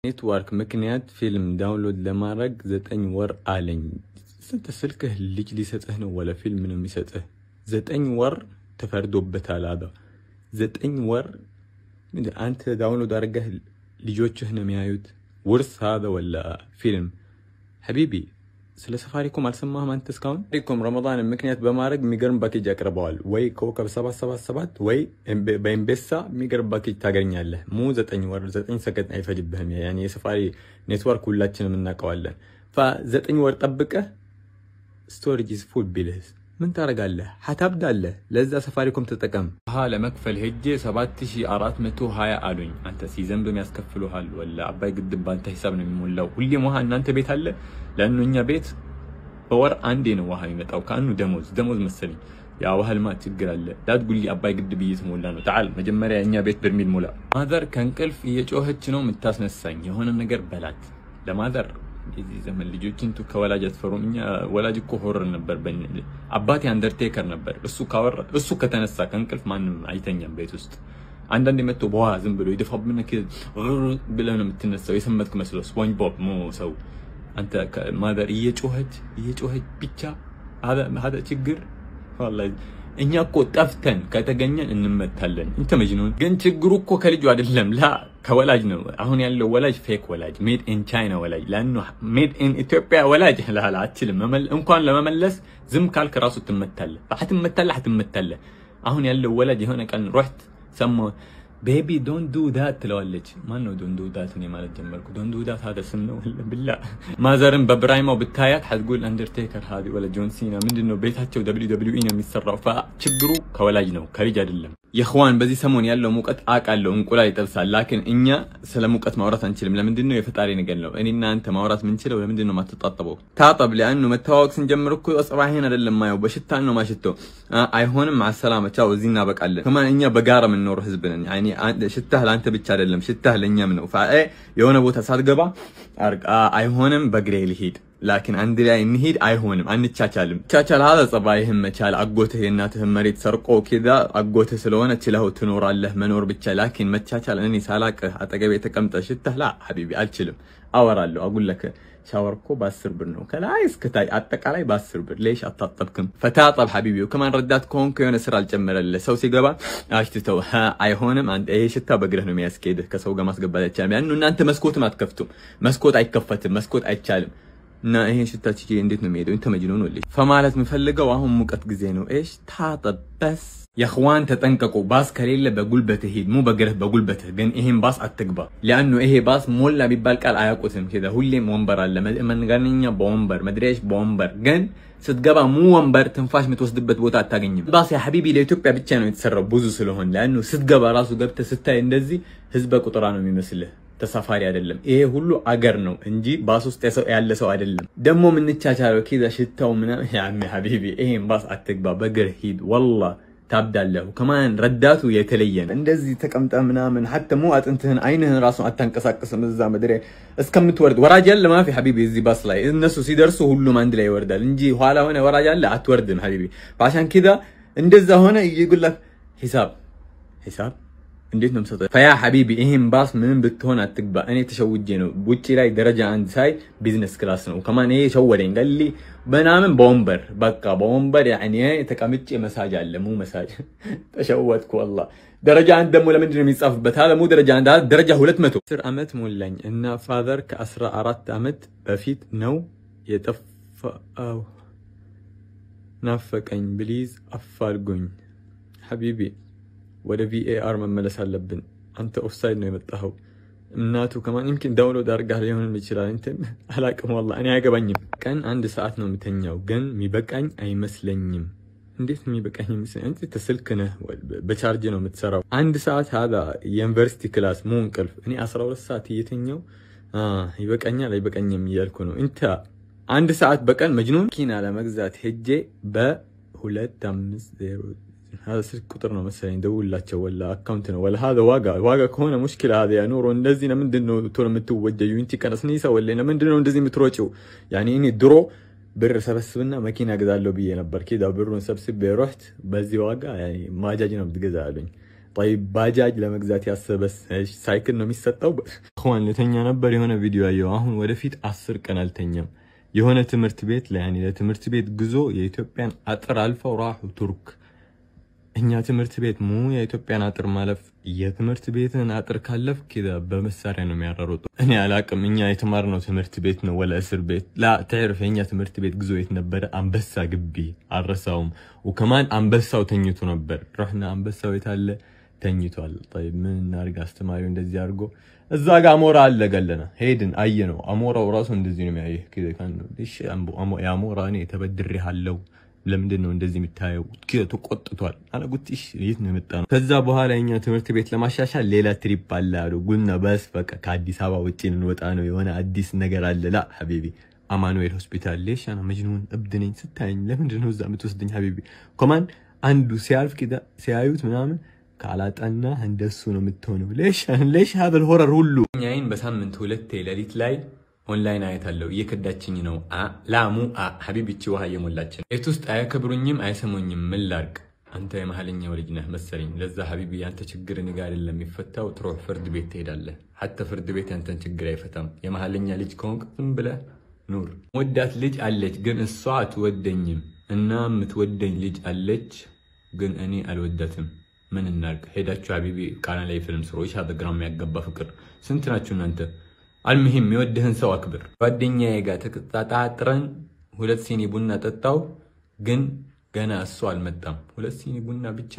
ኔትወርክ ምክንያት ፊልም ዳውንሎድ ለማድረግ 9 ወር አለኝ። ስንት ስልክህ ልጅ ሊሰጥህ ነው ወላ ፊልም ነው የሚሰጥህ? 9 ወር ተፈርዶበታል። አዳ 9 ወር አንተ ዳውንሎድ አድርገህ ልጆችህ ነው የሚያዩት? ውርስ هذا ولا ፊልም? حبيبي ስለ ሰፋሪኮም አልሰማህም አንተ እስካሁን? ሰፋሪኮም ረመዳን ምክንያት በማድረግ የሚገርም ፓኬጅ ያቀርበዋል። ወይ ኮከብ 777 ወይ በኤምቤሳ የሚገርም ፓኬጅ ታገኛለህ። ሙ 9 ወር 9 ሰከንድ አይፈጅብህም። ያኔ የሰፋሪ ኔትወርክ ሁላችንም እናውቀዋለን። ف9 ወር ጠብቀህ ስቶሬጅ ኢዝ ፉል ቢልስ ምን ታረጋለህ? ሐታብዳለህ። ለዛ ሰፋሪኮም ተጠቀም። ለመክፈል ሄጄ 7420 አሉኝ። አንተ ሲዘንብ የሚያስከፍሉሃል ወላ አባይ ግድብ ባንተ ሂሳብ ነው የሚሞላው? ሁሌም ውሃ እናንተ ቤት አለ? ለአንዱ እኛ ቤት በወር አንዴ ነው ውሃ የሚመጣው። ካኑ ደሞዝ መሰለኝ። ያ ውሃ ልማት ችግር አለ። ዳትጉሊ አባይ ግድብ እየተሞላ ነው። تعال መጀመሪያ እኛ ቤት በርሚል ሞላ። ማዘር ከእንቅልፍ እየጮኸች ነው የምታስነሳኝ። የሆነ ነገር በላት ለማዘር። እዚህ ዘመን ልጆችን ከወላጅ አትፈሩም? እኛ ወላጅ እኮ ሆረር ነበር። አባቴ አንደርቴከር ነበር። እሱ ከተነሳ ከእንቅልፍ ማንም አይተኛም ቤት ውስጥ። አንዳንዴ መጥቶ በኋላ ዝም ብሎ ይደፋብና ብለህ ነው የምትነሳው። የሰመትክ መስሎ ስፖንጅ ቦብ ሞ ሰው አንተ ማዘር እየጮኸች ብቻ هذا ችግር والله። እኛ እኮ ጠፍተን ከተገኘን እንመታለን። እንተ መጅኑን ግን ችግሩ እኮ ከልጁ አይደለም ላ ከወላጅ ነው። አሁን ያለው ወላጅ ፌክ ወላጅ፣ ሜድ ኢን ቻይና ወላጅ። ለአንዱ ሜድ ኢን ኢትዮጵያ ወላጅ ላላ አትችልም እንኳን ለመመለስ ዝም ካልክ ራሱ ትመታለህ። አትመታለህ። አሁን ያለው ወላጅ የሆነ ቀን ሩህት ሰማው ቤቢ ዶንት ዱ ዳት ትለዋለች። ማን ነው ዶንት ዱ ዳት? እኔ ማለት ጀመርኩ ዶንት ዱ ዳት هذا ስም ነው بالله። ማዘርን በብራይማው ብታያት حتقول አንደርቴከር هذه ولا جون سينا ምንድነው ቤታቸው WWE ነው የሚሰራው። ችግሩ ከወላጅ ነው ከልጅ አይደለም። የخوان በዚህ ሰሞን ያለው ሙቀት አቃለው እንቁላል ይጠብሳል። ላኪን እኛ ስለ ሙቀት ማውራት አንችልም። ለምንድነው? የፈጣሪ ነገር ነው። እኔና አንተ ማውራት ምንችለው ለምንድነው ማትጣጣበው? ታጠብ ለአንኑ መተዋወቅ ስንጀምር እኮ አጽባህን አይደለም ማየው በሽታን ነው ማሽተው። አይሆንም مع السلامه ቻው እዚህ እናበቃለን። ከማን እኛ በጋራ የምንኖር ህዝብ ነን። ያኒ ሽታህ ለአንተ ብቻ አይደለም ሽታህ ለኛም ነው። የሆነ ቦታ ሳትገባ አይሆንም በግሬ ልሂድ ላኪን አንድ ላይ እንሂድ አይሆንም አንቻቻልም። ቻቻል هذا ጸባይህም መቻል አጎትህ የእናትህን መሬት ሰርቆ ከዛ አጎትህ ስለሆነ ችለው ትኖራለህ መኖር ብቻ። ላኪን መቻቻል እኔ ሳላቅህ አጠገቤ ተቀምጠህ ሽታህ ላ حبيبي አልችልም። አወራለሁ አጉለከ ሻወርኮ በ10 ብር ነው ከላይ እስከታይ አጠቃላይ በ10 ብር። ليش አታጠብክም? ፈታጠብ حبيبي። ከማን ረዳት ከሆንክ የሆነ ስራ አልጨመረልህ ሰው ሲገባ አሽትተው አይሆንም አንተ ይሄ ሽታ በግረህ ነው የሚያስኬድህ። ከሰው ጋር ማስገባት አይቻልም። ያን እናንተ መስኮትም አትከፍቱም። መስኮት አይከፈትም። መስኮት አይቻልም። እና ይሄን ሽታች እንዴት ነው የሚሄደው? እንተ መጅኑን ወልይ ፈማለት ምፈልገው አሁን ሙቀት ጊዜ ነው። እሺ ታጠብ በስ يخوان ተጠንቀቁ። ባስ ከሌለ በጉልበትህ ሂድ ሙ በግረህ በጉልበትህ። ግን ይሄን ባስ አትግባ። ለአንኑ ይሄ ባስ ሞላ ቢባል ቃል አያውቁትም። ከዛ ሁሌም ወንበር አለ መንጋነኛ በወንበር መድረሽ በወንበር ግን ስትገባ ሙ ወንበር ትንፋሽ የምትወስድበት ቦታ አታገኝም። ባስ ያ حبيبي ለኢትዮጵያ ብቻ ነው የተሰራው ብዙ ስለሆነ ለአንኑ ስትገባ ራሱ ገብተህ ስታይ እንደዚህ ህዝብ ቁጥራ ነው የሚመስልህ ተሳፋሪ አይደለም። ይሄ ሁሉ አገር ነው እንጂ ባስ ውስጥ ያለ ሰው አይደለም። ደሞ ምን እንቻቻለው ከዛ ሽታው ምናምን ያሚ حبيبي ይሄን ባስ አትግባ በግር ሂድ والله ታብዳለህ። ከማን ረዳቱ የተለየ ነው። እንደዚህ ተቀምጠ ምናምን حتى ሙ አጥንትህን አይንህን ራሱ አታንቀሳቀስም። እዛ መድረ እስከምትወርድ ወራጅ ያለ ማፊ حبيبي እዚህ ባስ ላይ እነሱ ሲደርሱ ሁሉም አንድ ላይ ይወርዳል እንጂ ኋላ ሆነ ወራጅ ያለ አትወርድም حبيبي። عشان كده እንደዛ ሆነ ይጉል لك ሂሳብ እንዴት ነው የምሰጠው? ፈያ حبيبي ይሄን ባስ ምን ብትሆን አትግባ። እኔ ተሸውጄ ነው ውጪ ላይ ደረጃ አንድ ሳይ ቢዝነስ ክላስ ነው። ከማን ይሄ ሸወደኝ ገሊ በናምን በወንበር በቃ በወንበር ያኔ ተቀምጬ መሳጅ አለ ሙ መሳጅ ተሸወድኩ والله። ደረጃ አንድ ደግሞ ለምንድን ነው የሚጻፍበት? አለ ሙ ደረጃ አንድ ደረጃ 200 10 አመት ሞላኝ እና ፋዘር ከ14 አመት በፊት ነው የጠፋው። ናፈቀኝ ፕሊዝ አፋልጉኝ حبيبي። ወደ VAR መመለስ አለብን። አንተ ኦፍሳይድ ነው የመጣኸው። እናቱ ከማን ይምኪን ዳውንሎድ አድርጋህ ሊሆን ይችላል። እንትን አላቅም والله እኔ አይገባኝም። ቀን 1 ሰዓት ነው የምተኛው ግን የሚበቃኝ አይመስለኝም። እንዴት የሚበቃኝ ይመስለኝ? አንተ ተስልክ ነህ በቻርጅ ነው የምትሰራው። 1 ሰዓት هذا የዩኒቨርሲቲ ክላስ ሙ እንቅልፍ። እኔ 12 ሰዓት እየተኛው ይበቃኛል አይበቃኝም እያልኩ ነው። እንተ 1 ሰዓት በቀን መጅኑን ኪና ለመግዛት ሄጄ በ250 هذا سلك قطر ነው መሰለኝ ደውላቸው ወላ አካውንት ነው ወላ هذا ዋጋ ከሆነ ሙሽኪል هذا ያ ኑሮ እንደዚህ ለምንድነው ቶሎ የምትወጀዩ? እንት ቀነስኒ ሰው ወላ ለምንድነው እንደዚህ የምትሮጪው? ያኒ እኔ ድሮ ብር ሰበስብና መኪና ገዛለሁ ብዬ ነበር። ከዛ ብሩን ሰብስቤ ሮህት በዚህ ዋጋ ያኒ ማጃጅ ነው ብትገዛ አሉኝ። طيب ባጃጅ ለመግዛት ያሰበስ ሳይክል ነው የሚሰጠው እخوان ለተኛ ነበር የሆነ ቪዲዮ ያየው አሁን ወደፊት 10 ቀን አልተኛም የሆነ ትምርት ቤት ለያኒ ለትምርት ቤት ጉዞ የኢትዮጵያን አጥር አልፈው ራሁ ቱርክ እኛ ትምርት ቤት ሙ የኢትዮጵያን አጥር ማለፍ የትምርት ቤትን አጥር ካለፍ ከዛ በመሳሪያ ነው የሚያራሩት እኔ አላቅም እኛ የተማርነው ትምርት ቤት ነው ወላ እስር ቤት لا تعرف እኛ ትምርት ቤት ጉዞ የት ነበር አንበሳ ግቢ አረሳውም وكمان አንበሳው ተኝቶ ነበር رحنا አንበሳው የታለ ተኝቷል طيب ምን እናርግ አስተማሪው እንደዚህ አርጎ እዛ ጋር አሞራ አለ ገለና ሄድን አየነው አሞራው ራሱ እንደዚህ ነው የሚያየው ከካን እሺ አሞራ እኔ ተበድሬሃለው ለምንድን ነው እንደዚህ የምታየው ተቆጥቷል አላጉትሽ የት ነው የመጣው ከዛ በኋላ እኛ ትምህርት ቤት ለማሻሻል ሌላ ትሪፕ አለ አሉ ጉና በስ በቃ ከአዲስ አበባ ውጪ እንወጣ ነው የሆነ አዲስ ነገር አለ ላ حبيبي አማኑኤል ሆስፒታል ለሽ انا መጅኑን እብድ ነኝ ስታየኝ ለምንድን ነው እዛ የምትወስደኝ حبيبي ኮማን አንዱ ሲያልፍ ከዛ ሲያዩት ምናምን ካላጣና እንደሱ ነው የምትሆነው ለሽ هذا الهورر ሁሉ እኛን በሳምንት ሁለቴ ለሊት ላይ ኦንላይን አይታለው እየከዳችኝ ነው ላሙ حبيبي ውሃ የሞላችን እት ውስጥ አያከብሩኝም አይሰሙኝም ምን ላርግ አንተ የማህለኛው ልጅ ነህ መሰለኝ ለዛ حبيبي አንተ ችግር ንጋር አይደለም የሚፈታው ትሮህ ፍርድ ቤት ትሄዳለህ حتى ፍርድ ቤት አንተን ችግር አይፈታም የማህለኛ ልጅ ኮንክ ዝም ብለህ ኑር ወዳት ልጅ አለች ግን እሷ አትወደኝም እና የምትወደኝ ልጅ አለች ግን እኔ አልወዳትም ምን እናርግ ሄዳችሁ حبيبي ቃና ላይ ፊልም ስሮች هذا ግራም ያገባ ፍቅር ስንት ናችሁ እናንተ المهم يودهن سو أكبر ودنيا يجا تقطعترن ሁለት ሲኒ ቡና ጠጣው ግን ገና እሷል መጣም ሁለት ሲኒ ቡና ብቻ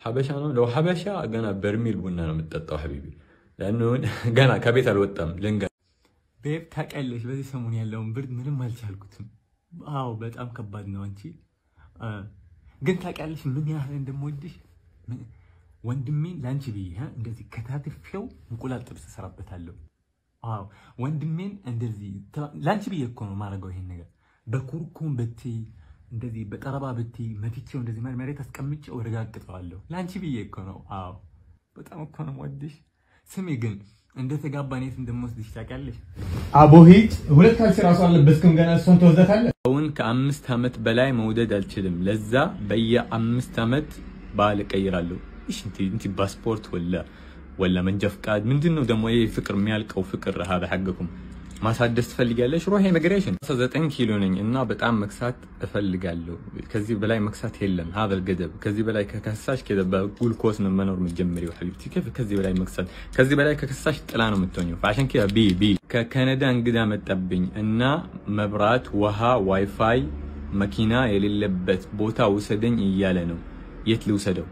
ሐበሻ ነው ለው ሐበሻ ገና በርሚል ቡና ነው የምትጠጣው حبيبي ለانه ገና ከቤት አልወጣም ለንጋ ቤብ ታቀለሽ በዚህ ሰሞን ያለውን ብርድ ምንም አልቻልኩትም አው በጣም ከባድ ነው አንቺ ግን ታቀለሽ ምን ያህል እንደምወድሽ ወንድሜን ላንቺ ብዬ እንደዚህ ከታትፌው እንቁላል ጥብስ ሰራበታለሁ አው ወንድሜን እንደዚህ ላንቺ ብዬ እኮ ነው ማረጋው ይሄን ነገር በኩርኩም በቲ እንደዚህ በጠረባ በቲ መትቼው እንደዚህ መሬት አስቀምጬ ወረጋግጠዋለሁ ላንቺ ብዬ እኮ ነው አው በጣም እኮ ነው ወድሽ ስሚ ግን እንደተጋባኔት እንደምወስድሽ ታውቂያለሽ አቦሂት ሁለት ካልሲ ራሱ አለበስኩም ገና እሱን ተወዘታለህ አሁን ከ5 አመት በላይ መውደድ አልችልም ለዛ በየ5 አመት ባል ቀይራለሁ እሺ እንት ፓስፖርት ولا منجا فقاد ምንድነው ደሞ ይሄ ፍቅር የሚያልቀው ፍቅር هذا حقكم ማሳደስ ትፈልጋለሽ ሮሄ ኢሚግሬሽን 19 ኪሎ ነኝ እና በጣም መክሳት እፈልጋለሁ ከዚህ በላይ መክሳት የለም هذا الገደብ ከዚህ በላይ ከከሳሽ ከደ በጉልኮስ ነው መኖር መጀመሪያው حبيبتي كيف ከዚህ በላይ መክሳት ከዚህ በላይ ከከሳሽ ጥላ ነው የምትሆኚው ፋሽን ከ ቢ ከካናዳ እንግዳ መጣብኝ እና መብራት ውሃ ዋይፋይ መኪና የሌለበት ቦታ ውሰደኝ እያለ ነው የት ልውሰደው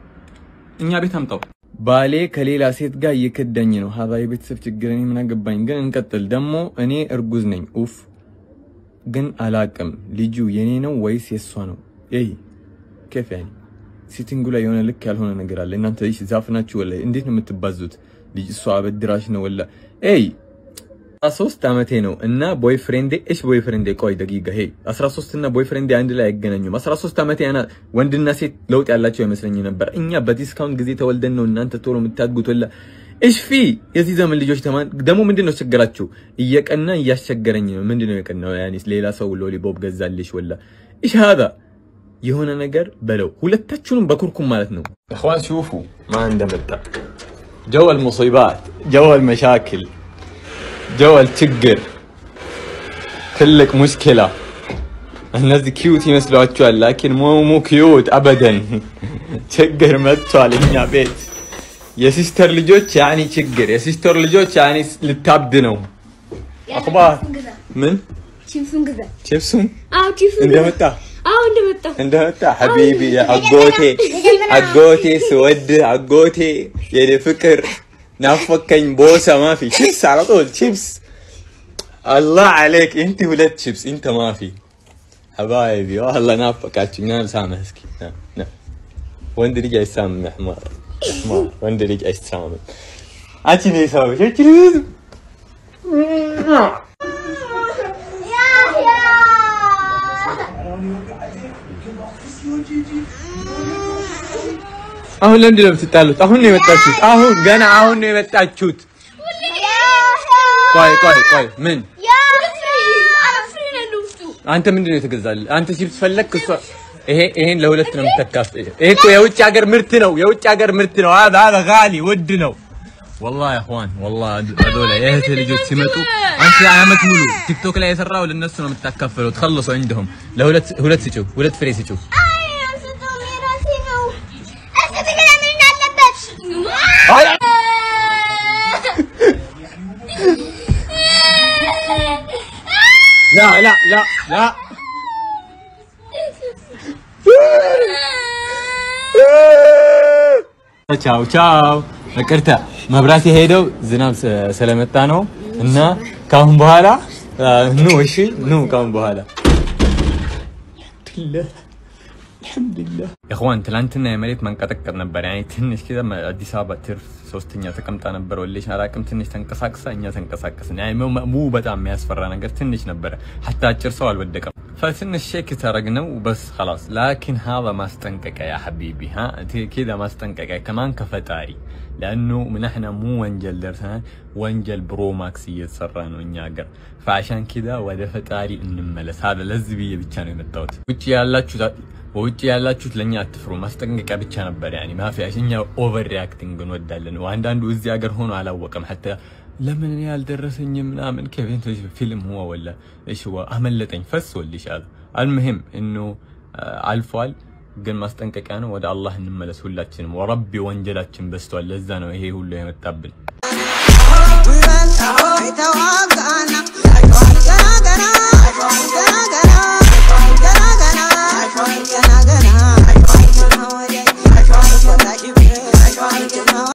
እኛ ቤት አምጣው ባሌ ከሌላ ሴት ጋር እየከዳኝ ነው ሀባይ ቤተሰብ ችግርኝ ምን አገባኝ ግን እንቀጥል ደሞ እኔ እርጉዝ ነኝ ኡፍ ግን አላቅም ልጁ የኔ ነው ወይስ የሷ ነው እይ كيف يعني ሲቲንጉ ላይ የሆነ ልክ ያልሆነ ነገር አለ እናንተ እሺ ዛፍናችሁ ወላ እንዴት ነው የምትባዙት ልጅ እሷ አበድራሽ ነው ወላ እይ 13 አመቴ ነው እና ቦይፍሬንዴ እሺ ቦይፍሬንዴ ቆይ ደቂቃ ሄይ 13 እና ቦይፍሬንዴ አንድ ላይ አይገናኙም 13 አመቴ ያና ወንድና ሴት ለውጥ ያላቸው ይመስለኝ ነበር እኛ በዲስካውንት ጊዜ ተወልደን ነው እናንተ ቶሎ የምታድጉት ወላ እሺ ፊ የዚህ ዘመን ልጆች ተማን ደሞ ምንድነው ችግራችሁ እየቀና እያስቸገረኝ ነው ምንድነው የቀናው ያኒ ሌላ ሰው ሎሊፖፕ ገዛልሽ ወላ እሺ هذا የሆነ ነገር በለው ሁለታችሁንም በኩርኩም ማለት ነው اخوان شوفوا ما እንደመጣ جو المصيبات جو المشاكل جو التجر تلك مشكلة الناس كيوت يمثلوها لكن مو كيوت ابدا تجر متوال لنا بيت يا سيستر لجوج يعني تجر يا سيستر لجوج يعني لتابدنو اخبار من تشيبسون كذا تشيبسون تشيبسون እንደመጣ حبيبي يا اغوتي سود اغوتي يا فكر نافكين بوسه ما في شيبس على طول شيبس الله عليك انت ولد شيبس انت ما في حبايبي والله نافقاتك نام سامح اسكي نعم وين رجع يسامح حمار وين رجع يسامح اتني سامح አሁን ለምንድነው የምትጣሉት አሁን ነው የመጣችሁት አሁን ገና አሁን ነው የመጣችሁት ቆይ ምን አንተ ምንድነው የተገዛልህ አንተ ቺፕስ ፈለክ እሷ ይሄን ለሁለት ነው የምትካፈል። ይሄ እኮ የውጭ ሀገር ምርት ነው፣ የውጭ ሀገር ምርት ነው። هذا غالي ውድ ነው والله يا اخوان والله هذول اهت ልጆች ሲመጡ አንተ አመት ሙሉ ቲክቶክ ላይ የሰራው ለነሱ ነው የምታካፈለው። ተخلصوا عندهم ለሁለት ስጪው፣ ሁለት ፍሬ ስጪው። لا لا لا لا ቻው ቻው ይቅርታ መብራት የሄደው ዝናብ ስለመጣ ነው እና ካሁን በኋላ ኑ እሺ ኑ ካሁን በኋላ አልሐምዱሊላህ اخوان ትላንትና የመሬት መንቀጥቀጥ ነበር يعني ትንሽ كده አዲስ አበባ ትርፍ ሶስተኛ ተቀምጣ ነበር ወልሽ አላቅም ትንሽ ተንቀሳቅሳ እኛ ተንቀሳቀስን يعني በጣም የሚያስፈራ ነገር ትንሽ ነበር حتى አጭር ሰው አልወደቀም فسنش شيك ترقنو بس خلاص لكن هذا ما استنقق يا حبيبي ها كذا ما استنقق كمان كفتاري لانه من احنا مو وانجل درسنا وانجل برو ماكس يتسرانو انياقر فعشان كذا ودا فتاري انملس هذا لزبيه ብቻ ነው የመጣሁት ውጪ ያላችሁት ለኛ አትፍሩ ማስጠንቀቂያ ብቻ ነበር يعني ما في እኛ ኦቨር ሪአክቲንግ እንወዳለን ወንዳንዱ እዚህ ሀገር ሆኖ አላወቀም حتى لمن ያልደረሰኝ ምናምን ከቤት ፊልም هو ولا ايش هو አመለጠኝ ፈስወልሻል المهم انه አልፏል ግን ማስጠንቀቂያ ነው ወደ አላህ እንመለስ ሁላችንም ወረቢ ወንጀላችን በስቷል ለዛ ነው ይሄ ሁሉ የመጣብን